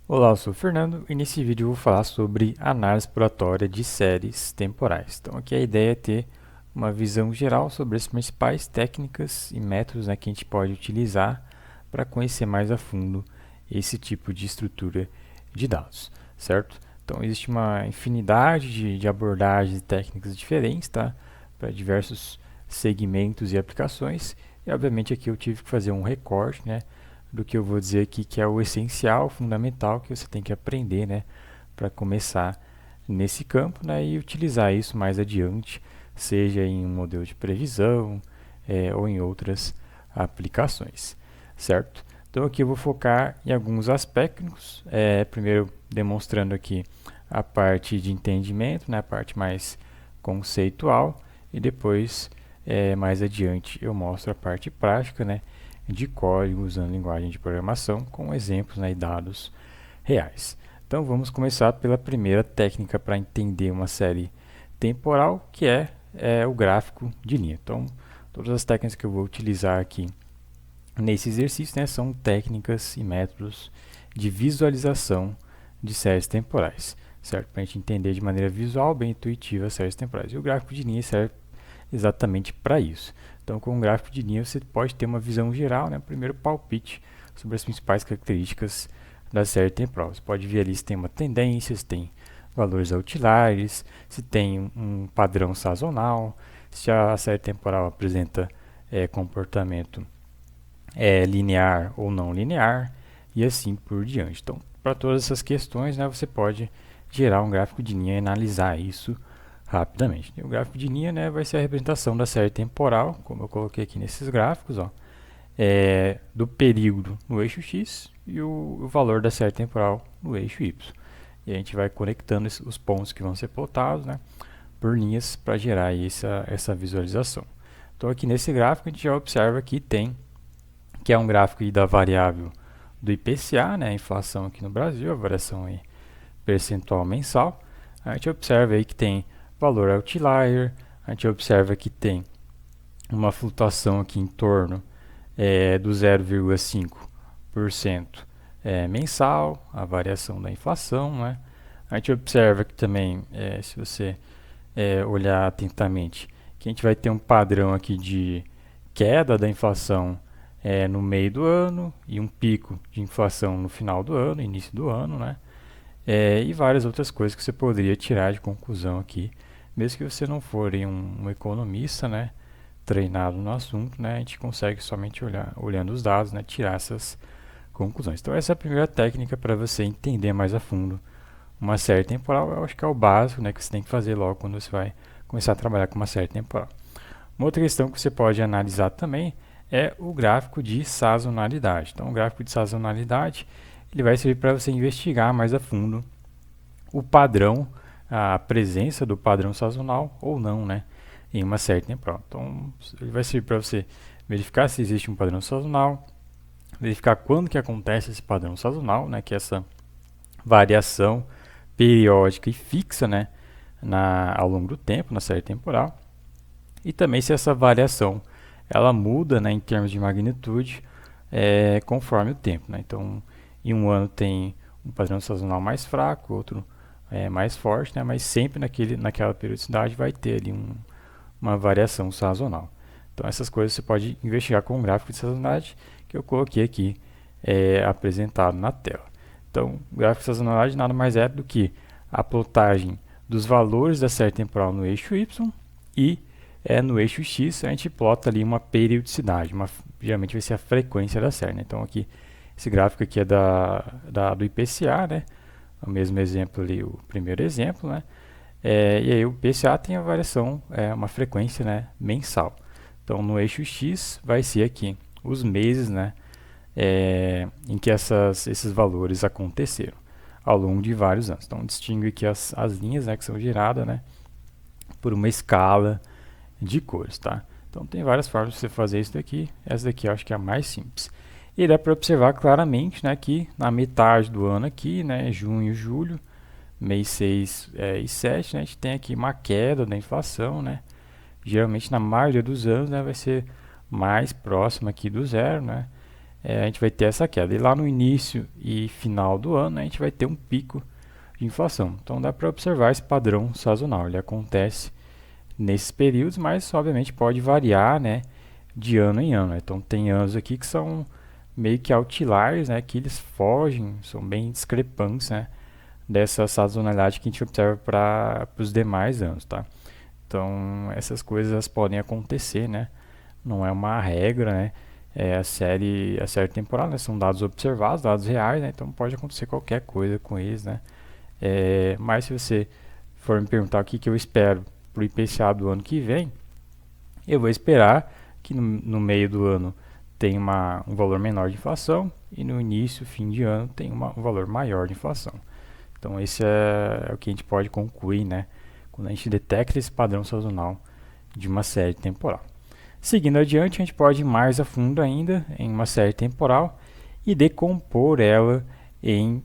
Olá, eu sou o Fernando e nesse vídeo eu vou falar sobre análise exploratória de séries temporais. Então aqui a ideia é ter uma visão geral sobre as principais técnicas e métodos, que a gente pode utilizar para conhecer mais a fundo esse tipo de estrutura de dados, certo? Então existe uma infinidade de abordagens e técnicas diferentes, tá? Para diversos segmentos e aplicações. E obviamente aqui eu tive que fazer um recorte, do que eu vou dizer aqui que é o essencial, fundamental que você tem que aprender, para começar nesse campo, e utilizar isso mais adiante, seja em um modelo de previsão ou em outras aplicações, certo? Então aqui eu vou focar em alguns aspectos, primeiro demonstrando aqui a parte de entendimento, a parte mais conceitual, e depois mais adiante eu mostro a parte prática, de código usando linguagem de programação com exemplos e dados reais. Então vamos começar pela primeira técnica para entender uma série temporal, que é o gráfico de linha. Então todas as técnicas que eu vou utilizar aqui nesse exercício, são técnicas e métodos de visualização de séries temporais, certo? Para a gente entender de maneira visual, bem intuitiva, as séries temporais. E o gráfico de linha serve exatamente para isso. Então, com um gráfico de linha, você pode ter uma visão geral, primeiro palpite sobre as principais características da série temporal. Você pode ver ali se tem uma tendência, se tem valores outliers, se tem um padrão sazonal, se a série temporal apresenta comportamento linear ou não linear, e assim por diante. Então, para todas essas questões, você pode gerar um gráfico de linha e analisar isso rapidamente. E o gráfico de linha, vai ser a representação da série temporal, como eu coloquei aqui nesses gráficos, do período no eixo X e o valor da série temporal no eixo Y. E a gente vai conectando os pontos que vão ser plotados, por linhas para gerar essa visualização. Então aqui nesse gráfico a gente já observa que que é um gráfico da variável do IPCA, a inflação aqui no Brasil, a variação aí percentual mensal. A gente observa aí que tem valor outlier, a gente observa que tem uma flutuação aqui em torno do 0,5% mensal, a variação da inflação, A gente observa que também, se você olhar atentamente, que a gente vai ter um padrão aqui de queda da inflação no meio do ano e um pico de inflação no final do ano, início do ano, e várias outras coisas que você poderia tirar de conclusão aqui, mesmo que você não for um economista, treinado no assunto, a gente consegue somente olhando os dados, tirar essas conclusões. Então essa é a primeira técnica para você entender mais a fundo uma série temporal. Eu acho que é o básico, que você tem que fazer logo quando você vai começar a trabalhar com uma série temporal. Uma outra questão que você pode analisar também é o gráfico de sazonalidade. Então o gráfico de sazonalidade ele vai servir para você investigar mais a fundo o padrão, a presença do padrão sazonal ou não, em uma série temporal. Então, ele vai servir para você verificar se existe um padrão sazonal, verificar quando que acontece esse padrão sazonal, que é essa variação periódica e fixa, ao longo do tempo, na série temporal, e também se essa variação ela muda, em termos de magnitude, conforme o tempo, Então, em um ano tem um padrão sazonal mais fraco, outro mais forte, mas sempre naquela periodicidade vai ter ali uma variação sazonal. Então essas coisas você pode investigar com um gráfico de sazonalidade que eu coloquei aqui apresentado na tela. Então o gráfico de sazonalidade nada mais é do que a plotagem dos valores da série temporal no eixo Y e no eixo X a gente plota ali uma periodicidade, geralmente vai ser a frequência da série. Então aqui esse gráfico aqui é do IPCA, o mesmo exemplo ali, o primeiro exemplo, e aí o IPCA tem a variação, uma frequência, mensal. Então no eixo X vai ser aqui os meses, em que esses valores aconteceram ao longo de vários anos. Então distingue aqui as linhas, que são geradas, por uma escala de cores, tá? Então tem várias formas de você fazer isso daqui. Essa daqui eu acho que é a mais simples. E dá para observar claramente, que na metade do ano aqui, junho, julho, mês 6 e 7, a gente tem aqui uma queda da inflação, Geralmente na maioria dos anos, vai ser mais próxima aqui do zero, né, a gente vai ter essa queda. E lá no início e final do ano, a gente vai ter um pico de inflação. Então dá para observar esse padrão sazonal. Ele acontece nesses períodos, mas obviamente pode variar, né, de ano em ano. Então tem anos aqui que são meio que outliers, né, que eles fogem, são bem discrepantes, né, dessa sazonalidade que a gente observa para os demais anos, tá? Então essas coisas podem acontecer, né? Não é uma regra, né? A série temporal, né? São dados observados, dados reais, né? Então pode acontecer qualquer coisa com eles, né? Mas se você for me perguntar o que eu espero para o IPCA do ano que vem, eu vou esperar que no meio do ano tenha um valor menor de inflação e no início, fim de ano, tenha um valor maior de inflação. Então esse é o que a gente pode concluir, né? Quando a gente detecta esse padrão sazonal de uma série temporal. Seguindo adiante, a gente pode ir mais a fundo ainda em uma série temporal e decompor ela em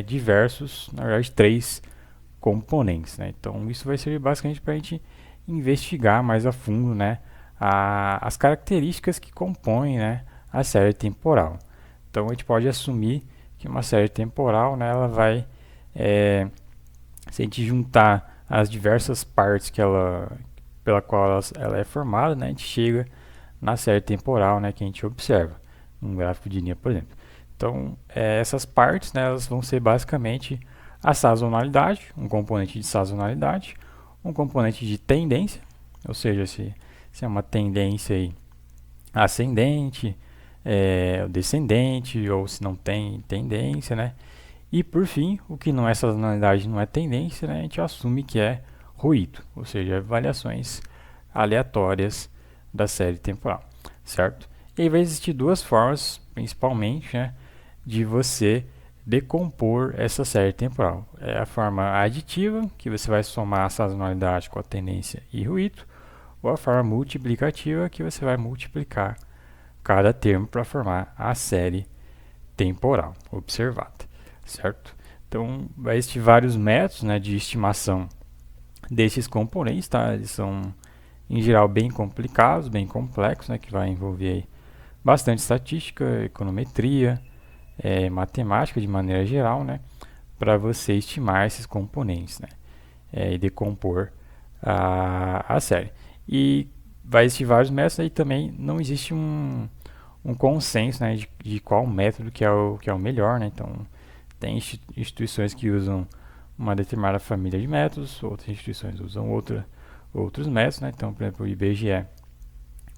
diversos, na verdade, 3 componentes, né? Então isso vai servir basicamente para a gente investigar mais a fundo, né, as características que compõem, né, a série temporal. Então a gente pode assumir que uma série temporal, né, ela vai, se a gente juntar as diversas partes pela qual ela é formada, né, a gente chega na série temporal, né, que a gente observa, um gráfico de linha, por exemplo. Então essas partes, né, elas vão ser basicamente a sazonalidade, um componente de sazonalidade, um componente de tendência, ou seja, se é uma tendência aí ascendente, descendente, ou se não tem tendência, né? E por fim, o que não é sazonalidade, não é tendência, né? A gente assume que é ruído, ou seja, variações aleatórias da série temporal, certo? E aí vai existir duas formas, principalmente, né, de você decompor essa série temporal. É a forma aditiva, que você vai somar a sazonalidade com a tendência e ruído, ou a forma multiplicativa, que você vai multiplicar cada termo para formar a série temporal observada, certo? Então, vai existir vários métodos, né, de estimação desses componentes, tá? Eles são, em geral, bem complicados, bem complexos, né, que vai envolver aí bastante estatística, econometria, matemática de maneira geral, né, para você estimar esses componentes, né, e decompor a série. E vai existir vários métodos, aí também não existe um consenso, né, de qual método que é o melhor, né. Então tem instituições que usam uma determinada família de métodos, outras instituições usam outros métodos, né. Então, por exemplo, o IBGE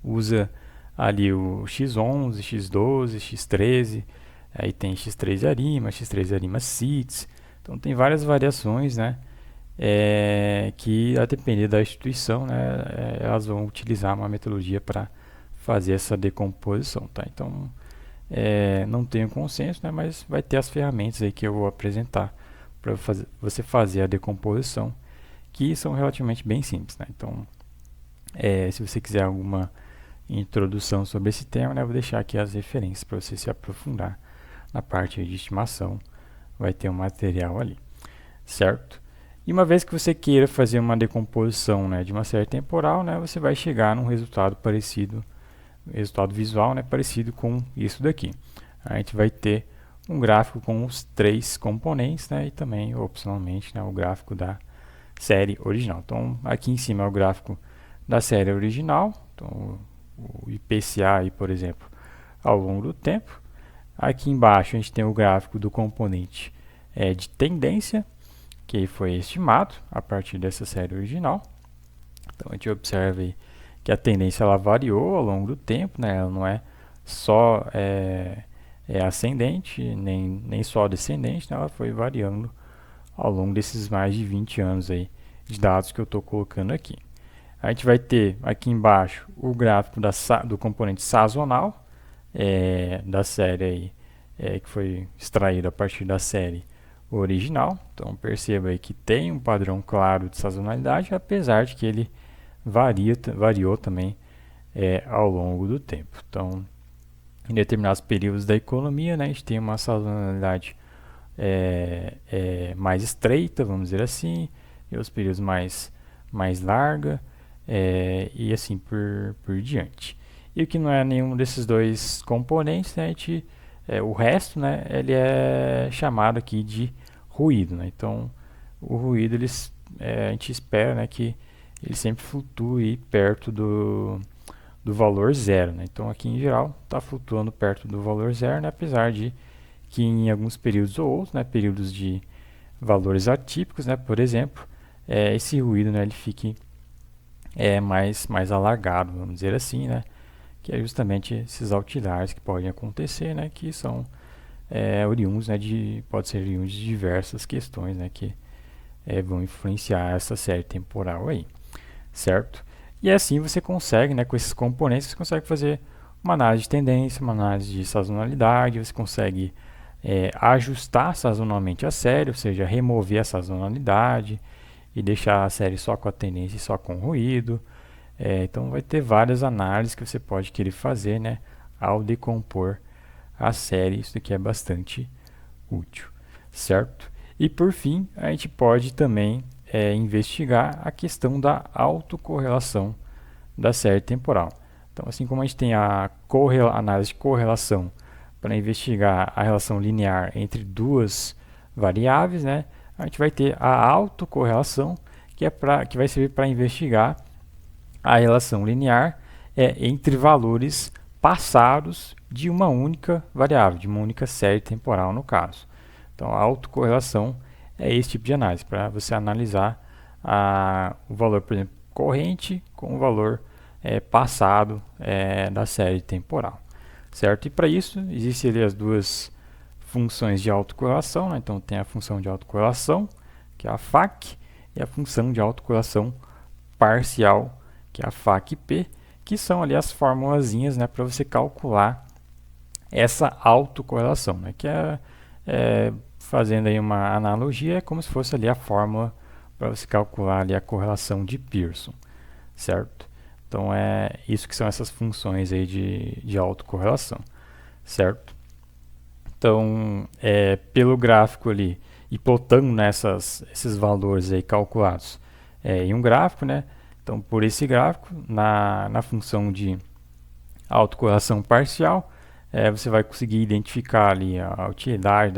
usa ali o X11, X12, X13, aí tem X3 Arima, X3 Arima CITES. Então tem várias variações, né, que a depender da instituição, né, elas vão utilizar uma metodologia para fazer essa decomposição, tá? Então não tem um consenso, né, mas vai ter as ferramentas aí que eu vou apresentar para você fazer a decomposição, que são relativamente bem simples, né? Então se você quiser alguma introdução sobre esse tema, né, eu vou deixar aqui as referências para você se aprofundar na parte de estimação, vai ter um material ali, certo? E uma vez que você queira fazer uma decomposição, né, de uma série temporal, né, você vai chegar num resultado parecido, resultado visual, né, parecido com isso daqui. A gente vai ter um gráfico com os 3 componentes, né, e também, opcionalmente, né, o gráfico da série original. Então, aqui em cima é o gráfico da série original, então, o IPCA, aí, por exemplo, ao longo do tempo. Aqui embaixo a gente tem o gráfico do componente de tendência, que foi estimado a partir dessa série original. Então a gente observa aí que a tendência ela variou ao longo do tempo, né? Ela não é só ascendente, nem só descendente, né? Ela foi variando ao longo desses mais de 20 anos aí de dados que eu estou colocando aqui. A gente vai ter aqui embaixo o gráfico do componente sazonal, da série aí, que foi extraído a partir da série original. Então perceba aí que tem um padrão claro de sazonalidade, apesar de que ele variou também ao longo do tempo. Então, em determinados períodos da economia, né, a gente tem uma sazonalidade mais estreita, vamos dizer assim, e os períodos mais larga, e assim por diante. e o que não é nenhum desses dois componentes, né, o resto, né, ele é chamado aqui de ruído, né? Então, o ruído a gente espera, né, que ele sempre flutue perto do valor zero, né? Então, aqui em geral está flutuando perto do valor zero, né, apesar de que em alguns períodos ou outros, né, períodos de valores atípicos, né, por exemplo, esse ruído, né, ele fique mais alargado, vamos dizer assim, né, que é justamente esses outliers que podem acontecer, né, que são oriundos, né, pode ser oriundos de diversas questões, né, que vão influenciar essa série temporal aí, certo? E assim você consegue, né, com esses componentes, você consegue fazer uma análise de tendência, uma análise de sazonalidade, você consegue ajustar sazonalmente a série, ou seja, remover a sazonalidade e deixar a série só com a tendência e só com ruído. Então vai ter várias análises que você pode querer fazer, né, ao decompor a série. Isso aqui é bastante útil, certo? E por fim, a gente pode também investigar a questão da autocorrelação da série temporal. Então, assim como a gente tem a análise de correlação para investigar a relação linear entre duas variáveis, né, a gente vai ter a autocorrelação, que vai servir para investigar a relação linear entre valores passados de uma única variável, de uma única série temporal no caso. Então, a autocorrelação é esse tipo de análise, para você analisar o valor, por exemplo, corrente com o valor passado da série temporal, certo? E para isso, existem ali as duas funções de autocorrelação, né? Então, tem a função de autocorrelação, que é a FAC, e a função de autocorrelação parcial, que é a FAC-P, que são ali as formulazinhas, né, para você calcular essa autocorrelação, né, que fazendo aí uma analogia, é como se fosse ali a fórmula para você calcular ali a correlação de Pearson, certo? Então, isso que são essas funções aí de autocorrelação, certo? Então, pelo gráfico ali, e plotando esses valores aí calculados em um gráfico, né? Então, por esse gráfico, na função de autocorrelação parcial, você vai conseguir identificar ali a utilidade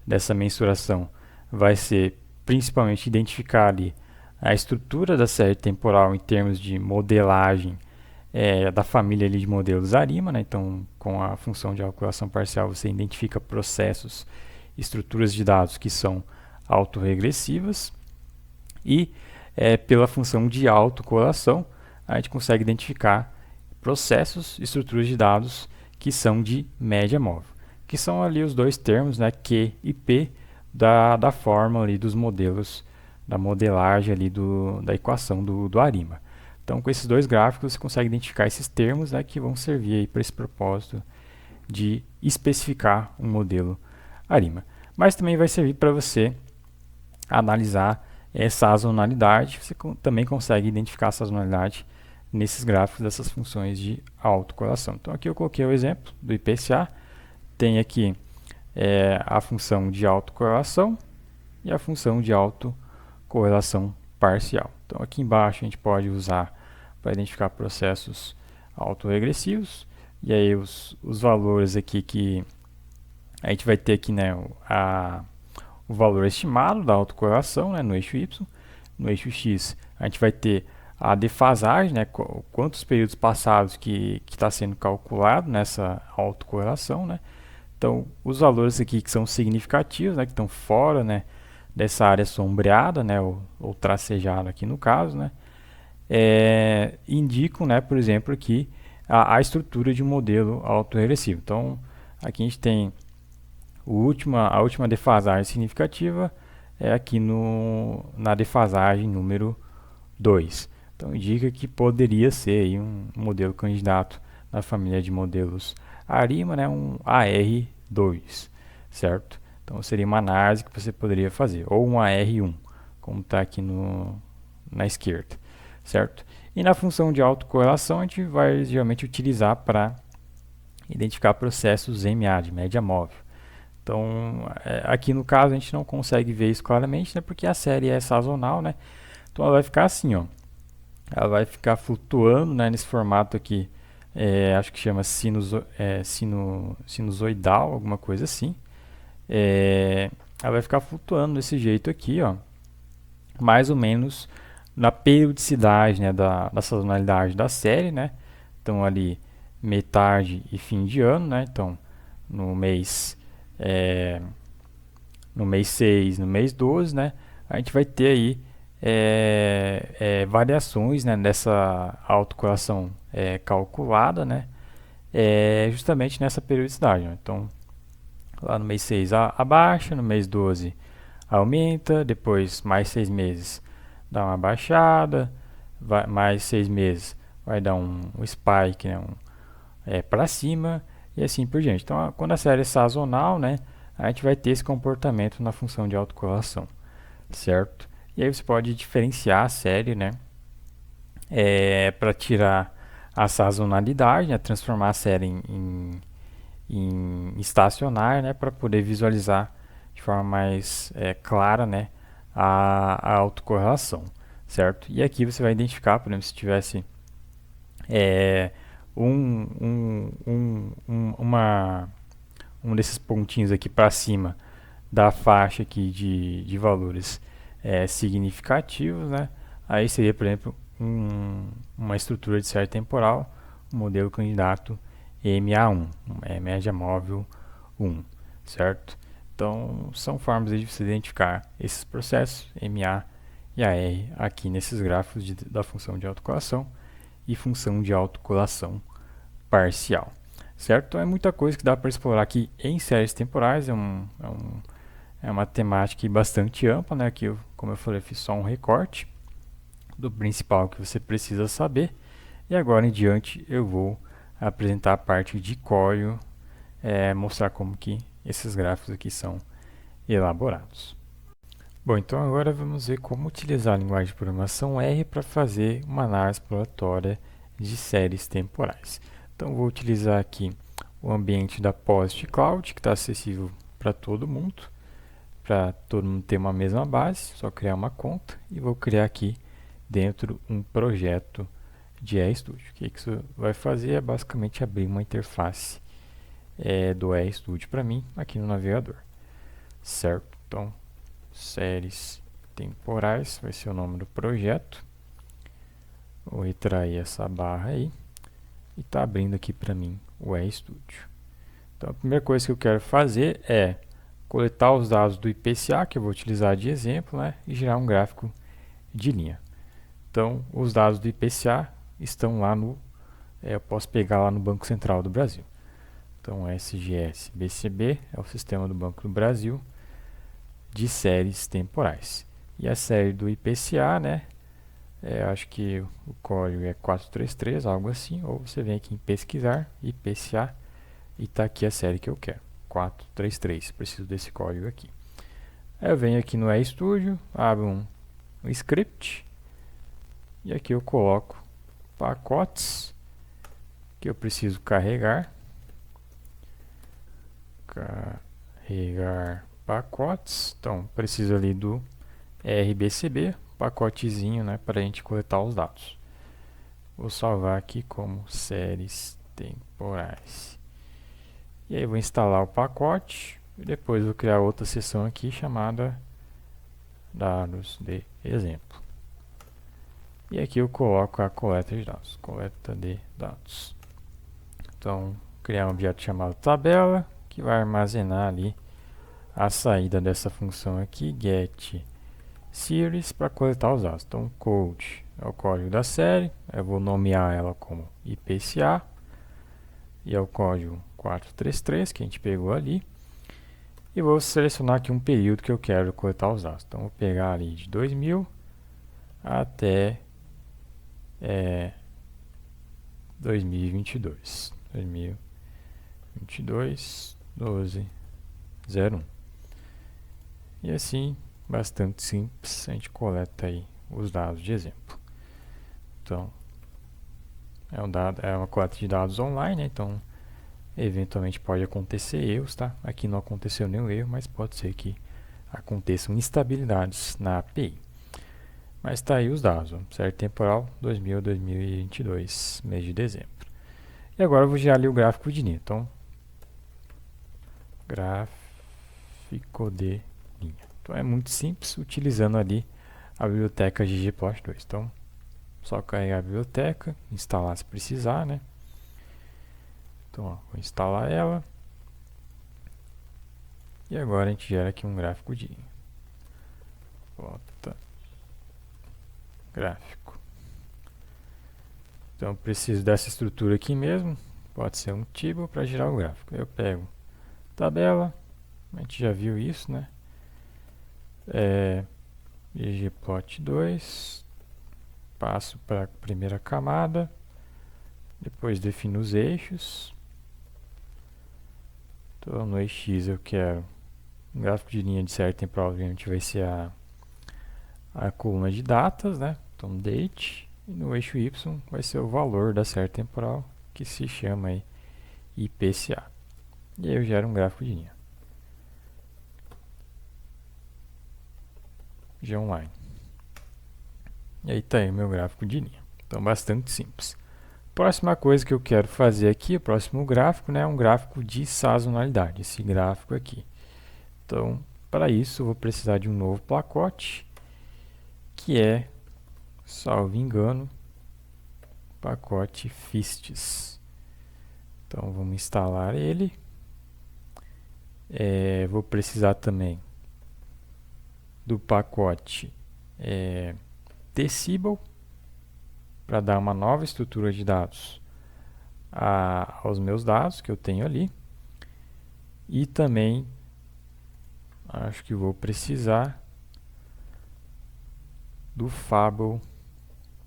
dessa mensuração. Vai ser principalmente identificar ali a estrutura da série temporal em termos de modelagem da família ali de modelos ARIMA, né? Então, com a função de autocorrelação parcial, você identifica processos, estruturas de dados que são autorregressivas e pela função de autocorrelação, a gente consegue identificar processos, estruturas de dados que são de média móvel, que são ali os dois termos, né, Q e P, da fórmula ali dos modelos, da modelagem ali da equação do ARIMA. Então, com esses dois gráficos, você consegue identificar esses termos, né, que vão servir para esse propósito de especificar um modelo ARIMA. Mas também vai servir para você analisar sazonalidade. Você também consegue identificar a sazonalidade nesses gráficos dessas funções de autocorrelação. Então, aqui eu coloquei o exemplo do IPCA. Tem aqui a função de autocorrelação e a função de autocorrelação parcial. Então, aqui embaixo a gente pode usar para identificar processos autorregressivos. E aí os valores aqui que a gente vai ter aqui, né, o valor estimado da autocorrelação, né, no eixo Y. No eixo X a gente vai ter a defasagem, né, quantos períodos passados que está sendo calculado nessa autocorrelação, né. Então, os valores aqui que são significativos, né, que estão fora, né, dessa área sombreada, né, ou tracejada aqui no caso, né, indicam, né, por exemplo, aqui a estrutura de um modelo autorregressivo. Então, aqui a gente tem a última defasagem significativa aqui na defasagem número 2. Então, indica que poderia ser aí um modelo candidato na família de modelos ARIMA, né, um AR2, certo? Então, seria uma análise que você poderia fazer, ou um AR1, como está aqui na esquerda, certo? E na função de autocorrelação, a gente vai geralmente utilizar para identificar processos MA, de média móvel. Então, aqui no caso, a gente não consegue ver isso claramente, né, porque a série é sazonal, né? Então, ela vai ficar assim, ó. Ela vai ficar flutuando, né, nesse formato aqui acho que chama sinusoidal, alguma coisa assim. Ela vai ficar flutuando desse jeito aqui, ó, mais ou menos na periodicidade, né, da sazonalidade da série, né? Então ali metade e fim de ano, né? Então no mês é, no mês 6, no mês 12, né? A gente vai ter aí variações, né, dessa autocorrelação calculada, né? Justamente nessa periodicidade, né? Então lá no mês 6 abaixa, no mês 12 aumenta, depois mais 6 meses dá uma baixada, mais 6 meses vai dar um spike, né, para cima e assim por diante. Então, quando a série é sazonal, né, a gente vai ter esse comportamento na função de autocorrelação, certo? E aí você pode diferenciar a série, né, para tirar a sazonalidade, né, transformar a série em estacionária, né, para poder visualizar de forma mais clara, né, a autocorrelação, certo? E aqui você vai identificar, por exemplo, se tivesse é, um desses pontinhos aqui para cima da faixa aqui de valores significativos, né? Aí seria, por exemplo, uma estrutura de série temporal, um modelo candidato MA1, média móvel 1, certo? Então, são formas de você identificar esses processos, MA e AR, aqui nesses gráficos da função de autocorrelação e função de autocorrelação parcial, certo? Então, é muita coisa que dá para explorar aqui em séries temporais, é uma temática bastante ampla, né? Aqui, como eu falei, fiz só um recorte do principal que você precisa saber. E agora em diante eu vou apresentar a parte de código, mostrar como que esses gráficos aqui são elaborados. Bom, então agora vamos ver como utilizar a linguagem de programação R para fazer uma análise exploratória de séries temporais. Então vou utilizar aqui o ambiente da Post Cloud, que está acessível para todo mundo ter uma mesma base, só criar uma conta e vou criar aqui dentro um projeto de RStudio. O que isso vai fazer é basicamente abrir uma interface do RStudio para mim aqui no navegador, certo? Então, séries temporais vai ser o nome do projeto. Vou retrair essa barra aí e está abrindo aqui para mim o RStudio. Então, a primeira coisa que eu quero fazer é coletar os dados do IPCA, que eu vou utilizar de exemplo, né, e gerar um gráfico de linha. Então, os dados do IPCA estão lá eu posso pegar lá no Banco Central do Brasil. Então, SGS BCB é o sistema do Banco do Brasil de séries temporais. E a série do IPCA, né, acho que o código é 433, algo assim, ou você vem aqui em pesquisar, IPCA, e está aqui a série que eu quero. 433, preciso desse código aqui. Aí eu venho aqui no RStudio, abro um script e aqui eu coloco pacotes que eu preciso carregar. Carregar pacotes. Então, preciso ali do RBCB, pacotezinho, né, para a gente coletar os dados. Vou salvar aqui como séries temporais. E aí vou instalar o pacote e depois vou criar outra seção aqui chamada dados de exemplo. E aqui eu coloco a coleta de dados, coleta de dados. Então, criar um objeto chamado tabela, que vai armazenar ali a saída dessa função aqui, get series, para coletar os dados. Então, code é o código da série, eu vou nomear ela como IPCA, e é o código 433 que a gente pegou ali. E vou selecionar aqui um período que eu quero coletar os dados. Então, vou pegar ali de 2000 até 2022. 2022, 12/01. E assim, bastante simples, a gente coleta aí os dados de exemplo. Então, é uma coleta de dados online, né? Então eventualmente pode acontecer erros, tá? Aqui não aconteceu nenhum erro, mas pode ser que aconteçam instabilidades na API. Mas está aí os dados, ó. Série temporal 2000 a 2022, mês de dezembro. E agora eu vou gerar ali o gráfico de linha. Então, gráfico de linha. Então é muito simples, utilizando ali a biblioteca ggplot2. Então, só carregar a biblioteca, instalar se precisar, né? Então, ó, vou instalar ela. E agora a gente gera aqui um gráfico de linha. Bota gráfico. Então, eu preciso dessa estrutura aqui mesmo. Pode ser um table para gerar o gráfico. Eu pego tabela, a gente já viu isso, né? ggplot2, passo para a primeira camada, depois defino os eixos. Então, no eixo X eu quero um gráfico de linha de série temporal, obviamente vai ser a coluna de datas, né? Então, date. E no eixo Y vai ser o valor da série temporal, que se chama aí IPCA. E aí eu gero um gráfico de linha. G-Online. E aí tá aí o meu gráfico de linha. Então, bastante simples. Próxima coisa que eu quero fazer aqui, o próximo gráfico, né, é um gráfico de sazonalidade, esse gráfico aqui. Então, para isso, eu vou precisar de um novo pacote, que é, salvo engano, pacote Fistes. Então, vamos instalar ele. Vou precisar também do pacote Tcibble, para dar uma nova estrutura de dados aos meus dados que eu tenho ali. E também acho que vou precisar do Fable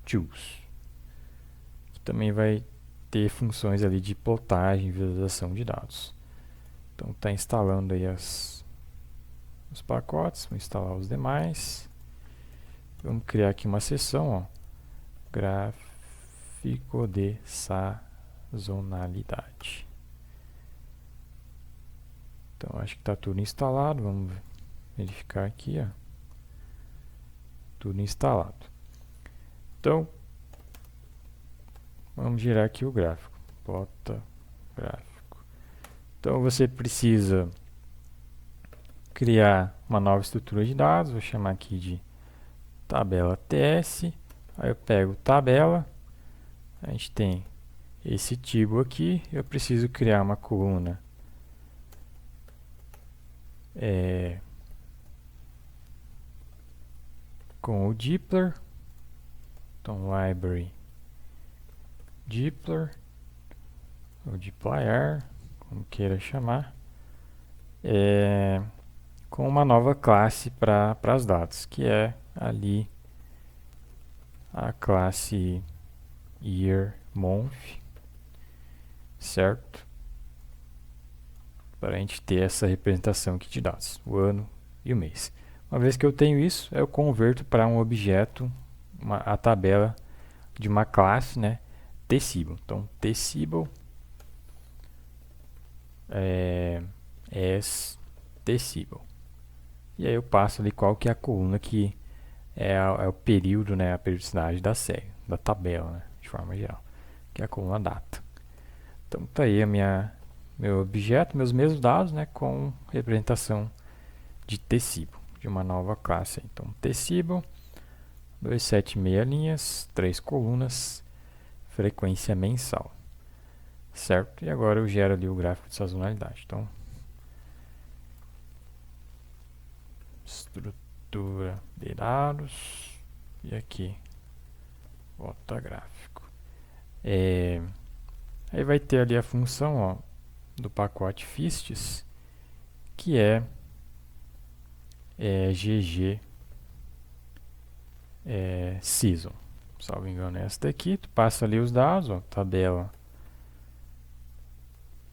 Tools, que também vai ter funções ali de plotagem e visualização de dados. Então está instalando aí os pacotes, vou instalar os demais. Vamos criar aqui uma seção, ó, gráfico de sazonalidade. Então acho que está tudo instalado, vamos verificar aqui, ó. Tudo instalado. Então, vamos girar aqui o gráfico. Bota gráfico. Então, você precisa criar uma nova estrutura de dados. Vou chamar aqui de tabela TS. Aí eu pego tabela. A gente tem esse table aqui. Eu preciso criar uma coluna com o Dplyr. Então, library Dplyr, ou Dplyr, como queira chamar, com uma nova classe para os dados, que é ali a classe year month, certo? Para a gente ter essa representação aqui de dados, o ano e o mês. Uma vez que eu tenho isso, eu converto para um objeto, a tabela de uma classe, né, Tcibble. Então, Tcibble as Tcibble. E aí eu passo ali qual que é a coluna que é o período, né, a periodicidade da série, da tabela, né, de forma geral, que é a coluna data. Então, tá aí meu objeto, meus mesmos dados, né, com representação de Tcibble, de uma nova classe. Então, Tcibble, 276 linhas, 3 colunas, frequência mensal, certo? E agora eu gero ali o gráfico de sazonalidade. Então, estrutura de dados, e aqui, bota gráfico. Aí vai ter ali a função, ó, do pacote Fistes, que é GG Season. Salvo engano, é essa daqui. Tu passa ali os dados, ó, tabela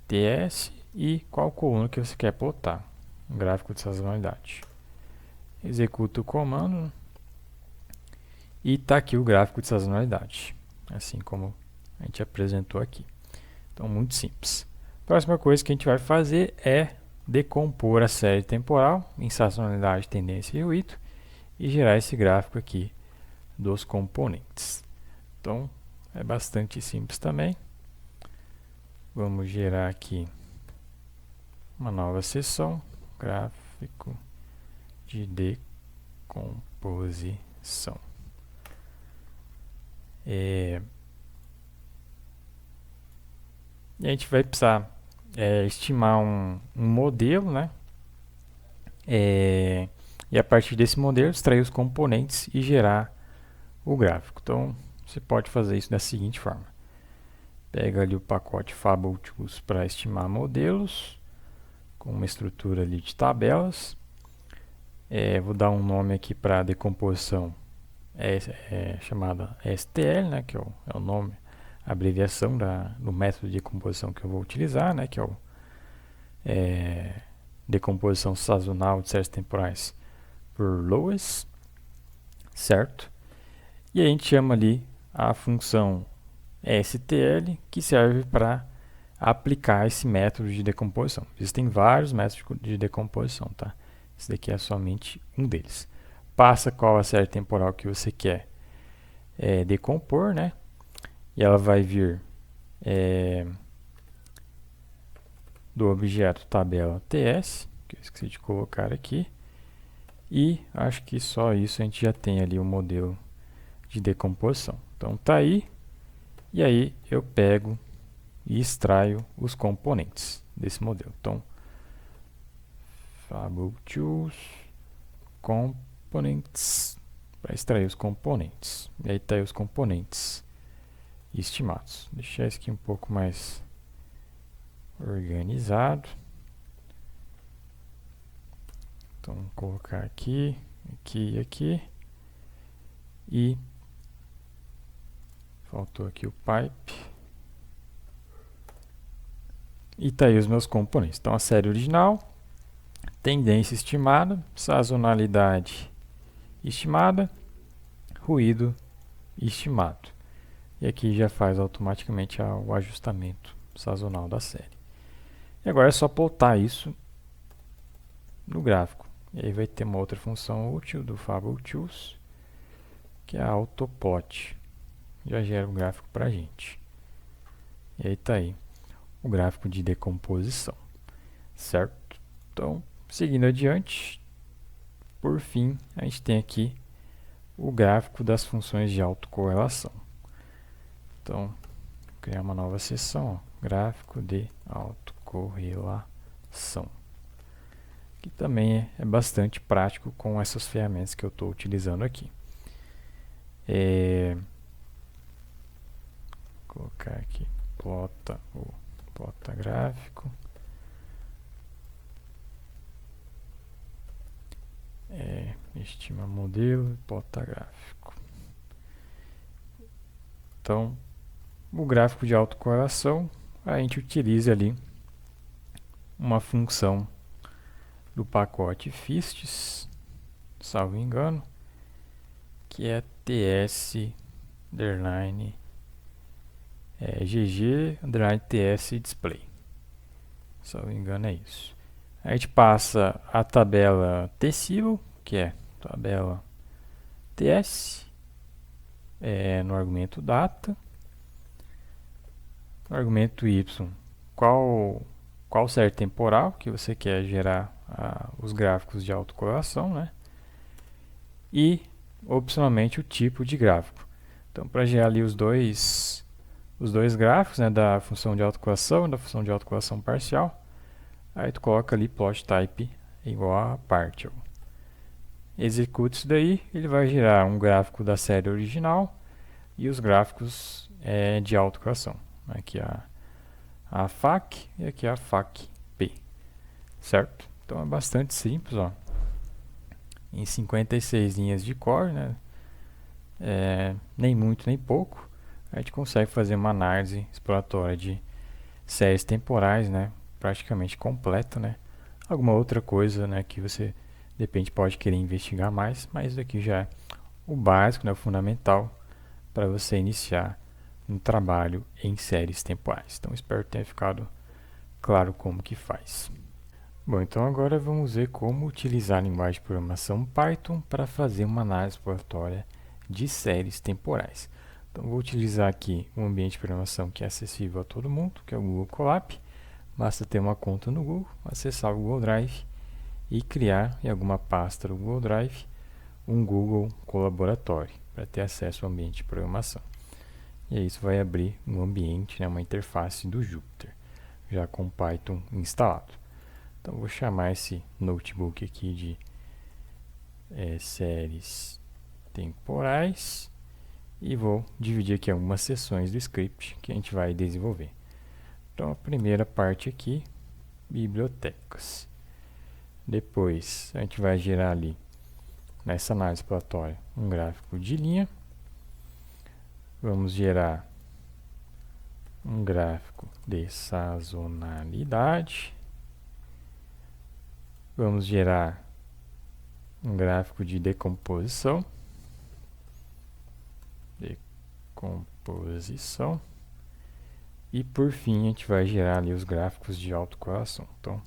TS e qual coluna que você quer plotar. Um gráfico de sazonalidade. Executa o comando e está aqui o gráfico de sazonalidade, assim como a gente apresentou aqui. Então, muito simples. Próxima coisa que a gente vai fazer é decompor a série temporal em sazonalidade, tendência e ruído e gerar esse gráfico aqui dos componentes. Então, é bastante simples também. Vamos gerar aqui uma nova seção, gráfico de decomposição. E a gente vai precisar estimar um modelo, né? E a partir desse modelo extrair os componentes e gerar o gráfico. Então você pode fazer isso da seguinte forma: pega ali o pacote FableTools para estimar modelos, com uma estrutura ali de tabelas. Vou dar um nome aqui para a decomposição chamada STL, né, que é o nome, a abreviação do método de decomposição que eu vou utilizar, né, que é decomposição sazonal de séries temporais por Lewis, certo? E a gente chama ali a função STL, que serve para aplicar esse método de decomposição. Existem vários métodos de decomposição, tá? Esse daqui é somente um deles. Passa qual a série temporal que você quer decompor, né? E ela vai vir do objeto tabela TS, que eu esqueci de colocar aqui. E acho que só isso a gente já tem ali o modelo de decomposição. Então tá aí. E aí eu pego e extraio os componentes desse modelo. Então, FableTools, Components, para extrair os componentes. E aí está aí os componentes estimados. Deixar isso aqui um pouco mais organizado. Então, vou colocar aqui, aqui e aqui. E faltou aqui o pipe. E tá aí os meus componentes. Então, a série original, tendência estimada, sazonalidade estimada, ruído estimado. E aqui já faz automaticamente o ajustamento sazonal da série. E agora é só plotar isso no gráfico. E aí vai ter uma outra função útil do FableTools, que é a Autoplot. Já gera um gráfico para a gente. E aí está aí o gráfico de decomposição, certo? Então, seguindo adiante, por fim, a gente tem aqui o gráfico das funções de autocorrelação. Então, vou criar uma nova seção, gráfico de autocorrelação, que também é bastante prático com essas ferramentas que eu estou utilizando aqui. Vou colocar aqui, plota gráfico. Estima modelo, plota gráfico. Então, o gráfico de autocorrelação, a gente utiliza ali uma função do pacote FISTS, salvo engano, que é ts gg ts display. Salvo engano é isso. A gente passa a tabela tecible, que é tabela ts, no argumento data. No argumento y, qual série temporal que você quer gerar os gráficos de autocorrelação, né? E, opcionalmente, o tipo de gráfico. Então, para gerar ali os dois gráficos, né, da função de autocorrelação e da função de autocorrelação parcial, aí tu coloca ali plot type igual a partial. Executa isso daí, ele vai gerar um gráfico da série original e os gráficos de autocorrelação. Aqui a FAC e aqui a FAC-P, certo? Então é bastante simples, ó. Em 56 linhas de core, né? Nem muito nem pouco, a gente consegue fazer uma análise exploratória de séries temporais, né? Praticamente completa, né? Alguma outra coisa, né, que você de repente pode querer investigar mais, mas isso aqui já é o básico, né, o fundamental para você iniciar um trabalho em séries temporais. Então, espero que tenha ficado claro como que faz. Bom, então agora vamos ver como utilizar a linguagem de programação Python para fazer uma análise exploratória de séries temporais. Então, vou utilizar aqui um ambiente de programação que é acessível a todo mundo, que é o Google Colab. Basta ter uma conta no Google, acessar o Google Drive e criar em alguma pasta do Google Drive um Google Colaboratório para ter acesso ao ambiente de programação. E aí isso vai abrir um ambiente, né, uma interface do Jupyter, já com Python instalado. Então vou chamar esse notebook aqui de séries temporais e vou dividir aqui algumas seções do script que a gente vai desenvolver. Então a primeira parte aqui, bibliotecas. Depois a gente vai gerar ali, nessa análise exploratória, um gráfico de linha. Vamos gerar um gráfico de sazonalidade. Vamos gerar um gráfico de decomposição. E por fim a gente vai gerar ali os gráficos de autocorrelação. Então,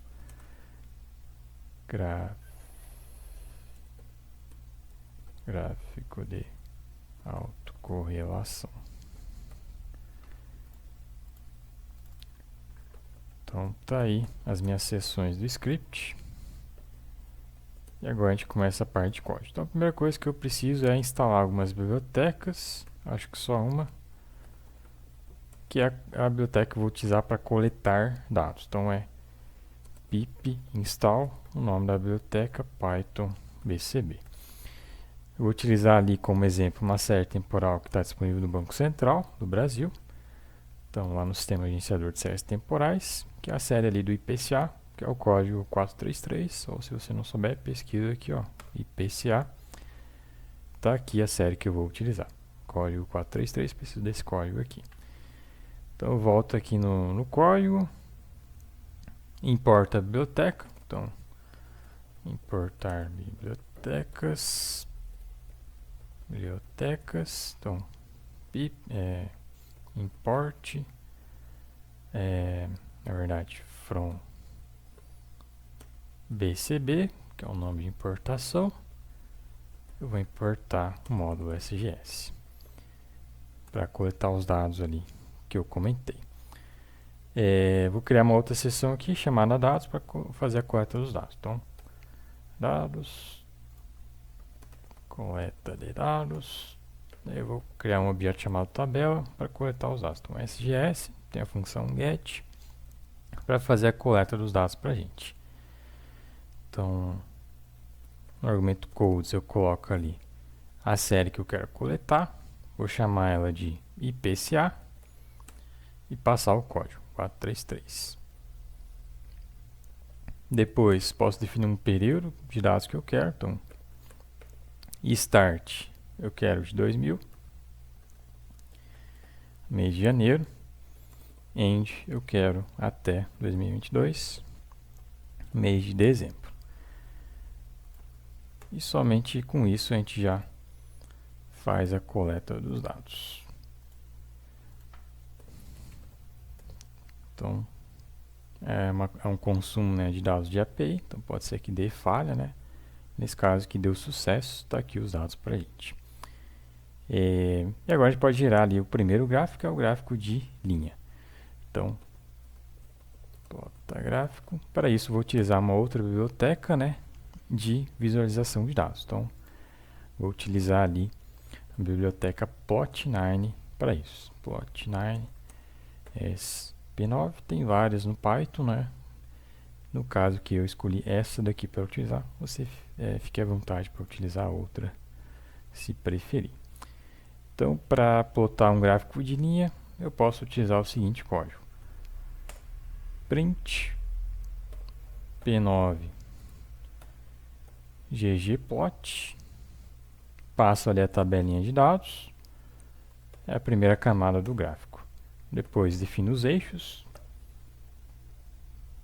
gráfico de autocorrelação. Então tá aí as minhas seções do script. E agora a gente começa a parte de código. Então a primeira coisa que eu preciso é instalar algumas bibliotecas. Acho que só uma. Que é a biblioteca que eu vou utilizar para coletar dados. Então é pip install, o nome da biblioteca Python BCB. Eu vou utilizar ali como exemplo uma série temporal que está disponível no Banco Central do Brasil. Então lá no sistema gerenciador de séries temporais, que é a série ali do IPCA, que é o código 433, ou se você não souber, pesquisa aqui, ó, IPCA. Tá aqui a série que eu vou utilizar. Código 433, preciso desse código aqui. Então eu volto aqui no código, importa a biblioteca, então importar bibliotecas, então import, na verdade, from BCB, que é o nome de importação. Eu vou importar o módulo SGS para coletar os dados ali que eu comentei. Vou criar uma outra seção aqui chamada dados para fazer a coleta dos dados. Então, dados, coleta de dados. Eu vou criar um objeto chamado tabela para coletar os dados. Então, SGS tem a função get para fazer a coleta dos dados para a gente. Então, no argumento codes eu coloco ali a série que eu quero coletar. Vou chamar ela de IPCA e passar o código 433. Depois posso definir um período de dados que eu quero. Então, start eu quero de 2000, mês de janeiro, end eu quero até 2022, mês de dezembro. E somente com isso a gente já faz a coleta dos dados. Então, é um consumo, né, de dados de API, então pode ser que dê falha, né? Nesse caso que deu sucesso, está aqui os dados para a gente. E agora a gente pode gerar ali o primeiro gráfico, que é o gráfico de linha. Então, plota gráfico. Para isso, vou utilizar uma outra biblioteca, né, de visualização de dados. Então, vou utilizar ali a biblioteca Plot9 para isso. Plot9 SP9, tem várias no Python, né? No caso que eu escolhi essa daqui para utilizar, você fique à vontade para utilizar outra, se preferir. Então, para plotar um gráfico de linha, eu posso utilizar o seguinte código. Print P9 ggplot, passo ali a tabelinha de dados, é a primeira camada do gráfico. Depois defino os eixos.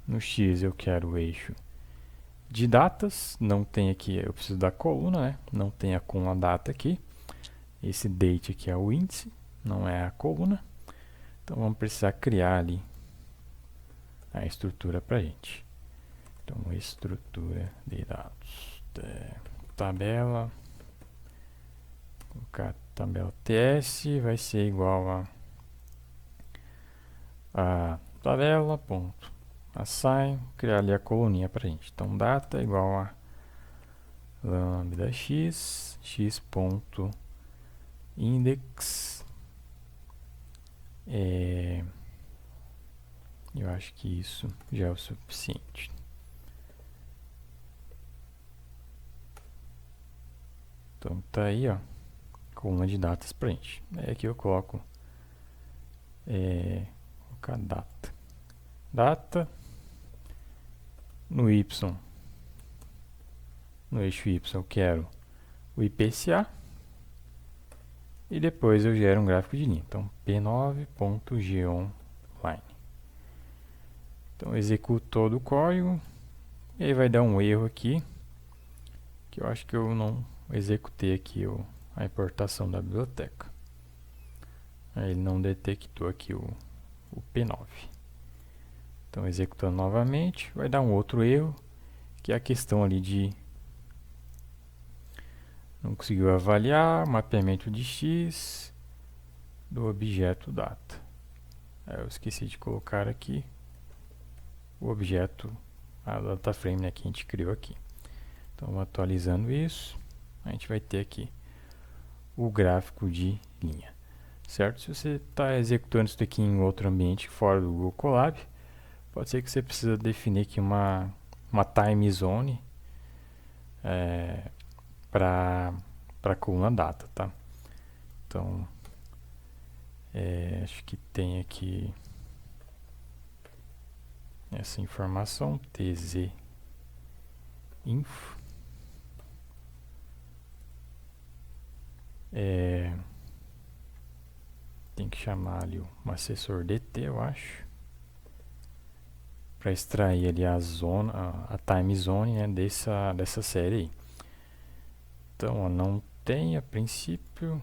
No X eu quero o eixo de datas, não tem aqui, eu preciso da coluna, né? Não tem a com a data aqui. Esse date aqui é o índice, não é a coluna. Então vamos precisar criar ali a estrutura para a gente. Então, estrutura de dados, tabela colocar tabela TS vai ser igual a tabela, ponto, assign, criar ali a coluninha pra gente. Então, data igual a lambda x, x ponto index, eu acho que isso já é o suficiente. Então tá aí, ó, coluna de datas pra gente. Aí aqui eu coloco colocar data no y, no eixo y eu quero o IPCA e depois eu gero um gráfico de linha. Então p9.geonline. Então executo todo o código e aí vai dar um erro aqui, que eu acho que eu não executei aqui a importação da biblioteca. Aí ele não detectou aqui o P9. Então executando novamente, vai dar um outro erro, que é a questão ali de não conseguiu avaliar mapeamento de x do objeto data. Eu esqueci de colocar aqui o objeto, a data frame, né, que a gente criou aqui. Então, atualizando isso, a gente vai ter aqui o gráfico de linha, certo? Se você está executando isso aqui em outro ambiente fora do Google Colab, pode ser que você precisa definir aqui uma time zone para a coluna data, tá? Então, acho que tem aqui essa informação, tz info. Tem que chamar ali um assessor DT, eu acho, para extrair ali a zona, a time zone, né, dessa série aí. Então, ó, não tem a princípio,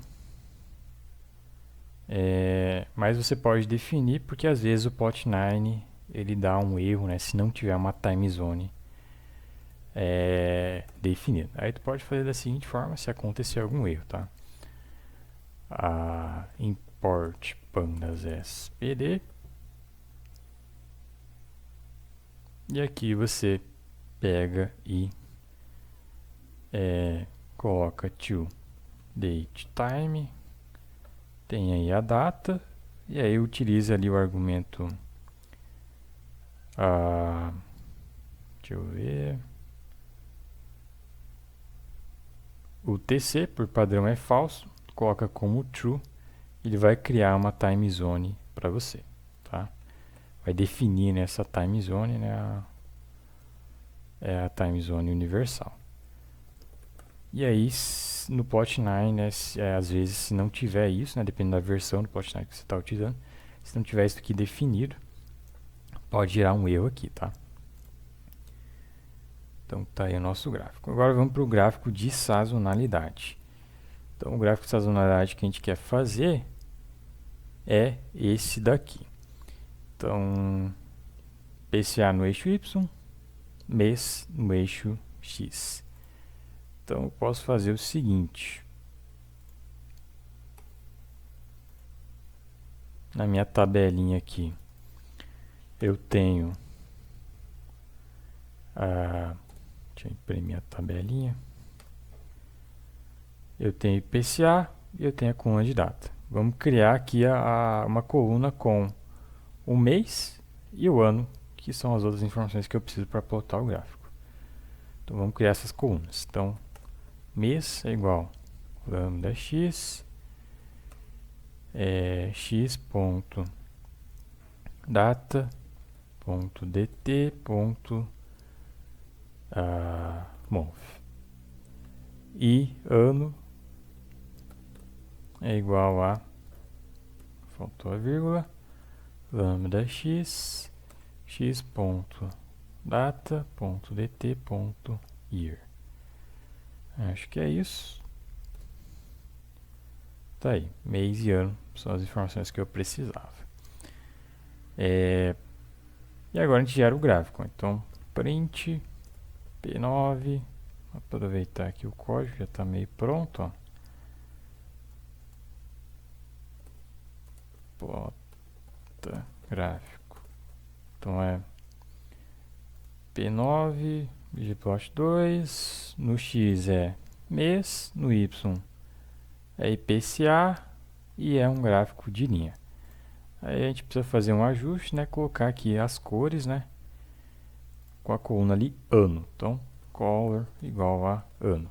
mas você pode definir, porque às vezes o Plot9 ele dá um erro, né, se não tiver uma time zone definida. Aí tu pode fazer da seguinte forma, se acontecer algum erro, tá? Import pandas spd, e aqui você pega e coloca to date time, tem aí a data, e aí utiliza ali o argumento, deixa eu ver, o TC por padrão é falso, coloca como true, ele vai criar uma time zone para você, tá? Vai definir nessa time zone, né, a time zone universal. E aí, no Plot9, né, às vezes, se não tiver isso, né, dependendo da versão do Plot9 que você está utilizando, se não tiver isso aqui definido, pode gerar um erro aqui, tá? Então, tá aí o nosso gráfico. Agora, vamos para o gráfico de sazonalidade. Então, o gráfico de sazonalidade que a gente quer fazer é esse daqui. Então, PCA no eixo Y, mês no eixo X. Então, eu posso fazer o seguinte. Na minha tabelinha aqui, eu tenho deixa eu imprimir a tabelinha. Eu tenho IPCA e eu tenho a coluna de data. Vamos criar aqui uma coluna com o mês e o ano, que são as outras informações que eu preciso para plotar o gráfico. Então, vamos criar essas colunas. Então, mês é igual lambda x, x ponto data ponto dt ponto month, e ano é igual a, faltou a vírgula, lambda x, x ponto data ponto dt ponto year. Acho que é isso. Tá aí, mês e ano são as informações que eu precisava. E agora a gente gera o gráfico. Então, print P9. Vou aproveitar aqui o código, já está meio pronto, ó. plota gráfico. Então é P9, ggplot2, no X é mês, no Y é IPCA e é um gráfico de linha. Aí a gente precisa fazer um ajuste, né? Colocar aqui as cores, né? Com a coluna ali ano. Então, color igual a ano.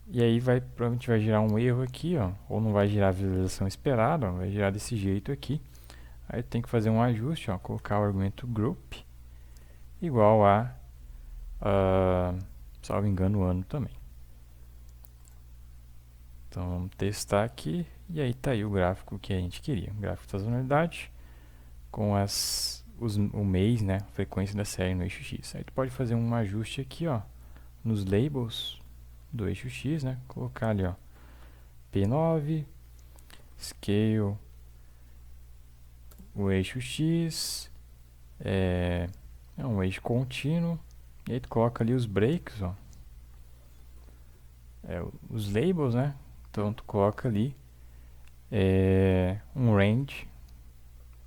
E aí provavelmente vai gerar um erro aqui, ó, ou não vai gerar a visualização esperada, ó, vai gerar desse jeito aqui. Aí tem que fazer um ajuste, ó, colocar o argumento group igual a, salvo engano, ano também. Então vamos testar aqui e aí tá aí o gráfico que a gente queria, um gráfico de sazonalidade com o mês, né, a frequência da série no eixo X. Aí tu pode fazer um ajuste aqui, ó, nos labels do eixo X, né, colocar ali, ó, P9, scale, o eixo X, é um eixo contínuo, e aí tu coloca ali os breaks, ó, os labels, né, então tu coloca ali um range,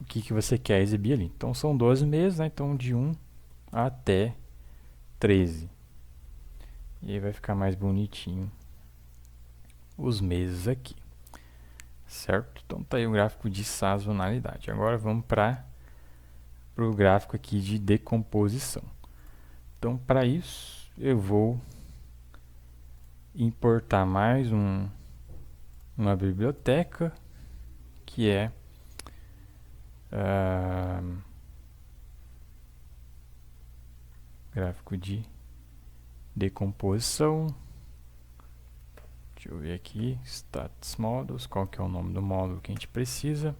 o que você quer exibir ali. Então são 12 meses, né, então de 1 até 13. E aí vai ficar mais bonitinho os meses aqui, certo? Então tá aí o gráfico de sazonalidade. Agora vamos para o gráfico aqui de decomposição. Então para isso eu vou importar mais uma biblioteca que é gráfico de decomposição. Deixa eu ver aqui, stats models, qual que é o nome do módulo que a gente precisa.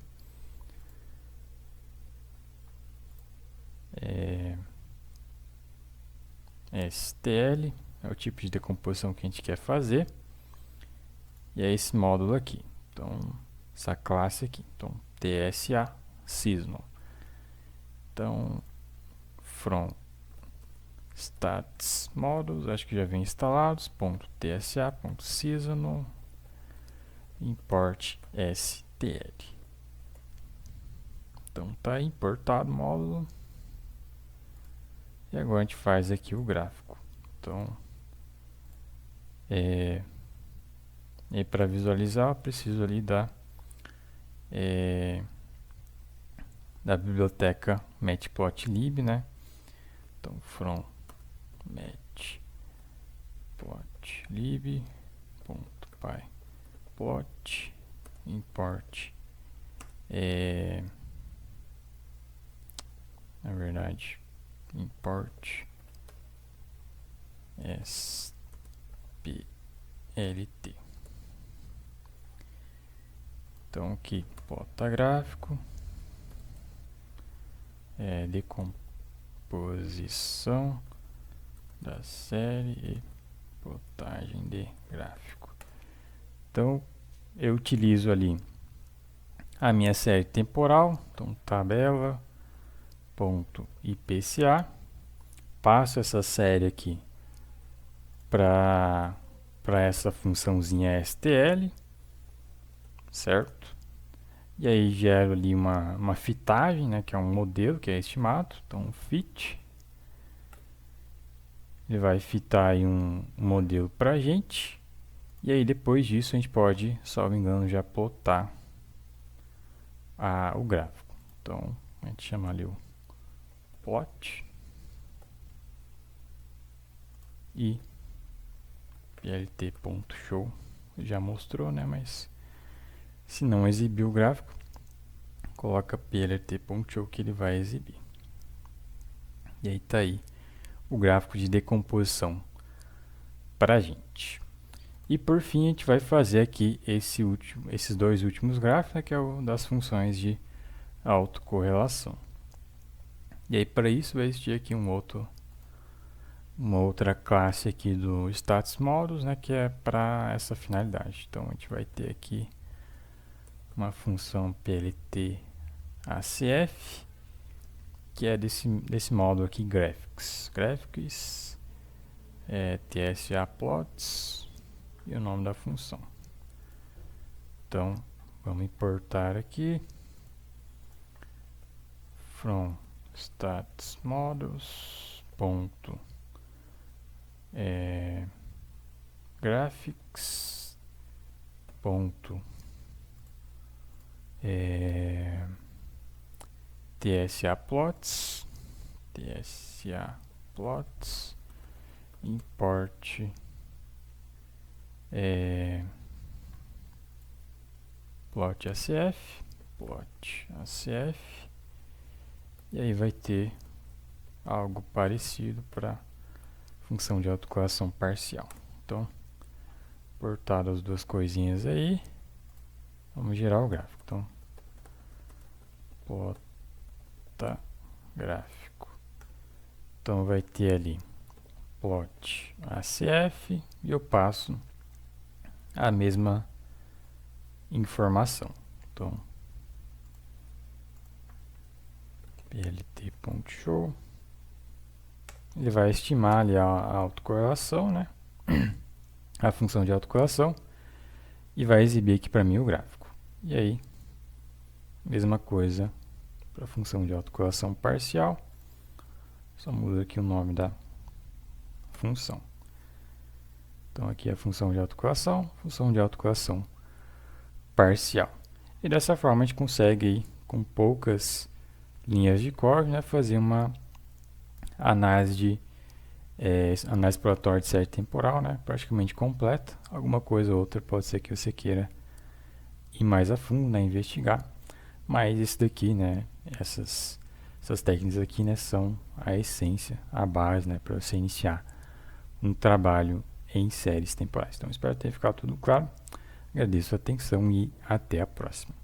STL é o tipo de decomposição que a gente quer fazer. E é esse módulo aqui. Então, essa classe aqui. Então, TSA seasonal. Então, from stats models, acho que já vem instalados, .tsa.seasonal import stl. Então tá importado o módulo. E agora a gente faz aqui o gráfico. Então, e para visualizar eu preciso ali da biblioteca matplotlib, né? Então, from matplotlib.pyplot import na verdade import splt. Então aqui plota gráfico, decomposição da série e plotagem de gráfico. Então eu utilizo ali a minha série temporal, então tabela.ipca, passo essa série aqui para essa funçãozinha stl, certo? E aí gero ali uma fitagem, né, que é um modelo que é estimado, então fit, ele vai fitar aí um modelo para a gente, e aí depois disso a gente pode, salvo engano, já plotar o gráfico. Então a gente chama ali o plot e plt.show já mostrou, né, mas se não exibir o gráfico, coloca plt.show que ele vai exibir. E aí tá aí o gráfico de decomposição para a gente. E por fim a gente vai fazer aqui esses dois últimos gráficos, né, que é o das funções de autocorrelação. E aí para isso vai existir aqui uma outra classe aqui do stats models, né, que é para essa finalidade. Então a gente vai ter aqui uma função pltacf, que é desse módulo aqui, graphics, tsa plots e o nome da função. Então vamos importar aqui from stats models ponto graphics ponto tsa plots import plot ACF, e aí vai ter algo parecido para função de autocorrelação parcial. Então, portadas as duas coisinhas aí, vamos gerar o gráfico. Então, plota gráfico. Então, vai ter ali plot ACF e eu passo a mesma informação. Então, plt.show, ele vai estimar ali a autocorrelação, né? A função de autocorrelação, e vai exibir aqui para mim o gráfico. E aí, mesma coisa para a função de autocorrelação parcial, só muda aqui o nome da função. Então aqui é a função de autocorrelação parcial. E dessa forma a gente consegue aí, com poucas linhas de código, né, fazer uma análise exploratória de série temporal, né, praticamente completa. Alguma coisa ou outra pode ser que você queira ir mais a fundo, né, investigar, mas esse daqui, né, essas técnicas aqui, né, são a essência, a base, né, para você iniciar um trabalho em séries temporais. Então espero ter ficado tudo claro. Agradeço a atenção e até a próxima.